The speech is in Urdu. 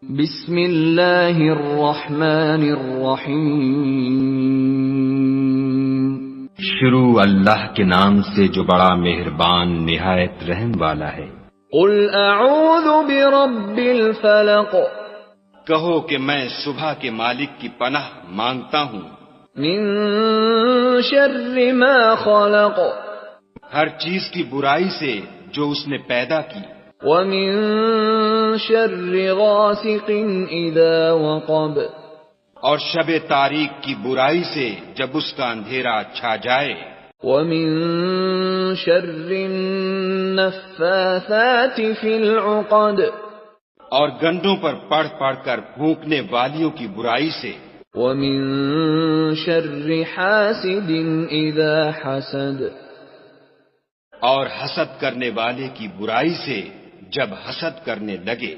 بسم اللہ الرحمن الرحیم۔ شروع اللہ کے نام سے جو بڑا مہربان نہایت رحم والا ہے۔ قل اعوذ برب الفلق، کہو کہ میں صبح کے مالک کی پناہ مانگتا ہوں من شر ما خلق، ہر چیز کی برائی سے جو اس نے پیدا کی، ومن شر غاسق اذا وقب، اور شب تاریک کی برائی سے جب اس کا اندھیرا چھا جائے، ومن شر النفاثات فی العقد، اور گنڈوں پر پڑھ پڑھ کر پھونکنے والیوں کی برائی سے، ومن شر حاسد اذا حسد، اور حسد کرنے والے کی برائی سے جب حسد کرنے لگے۔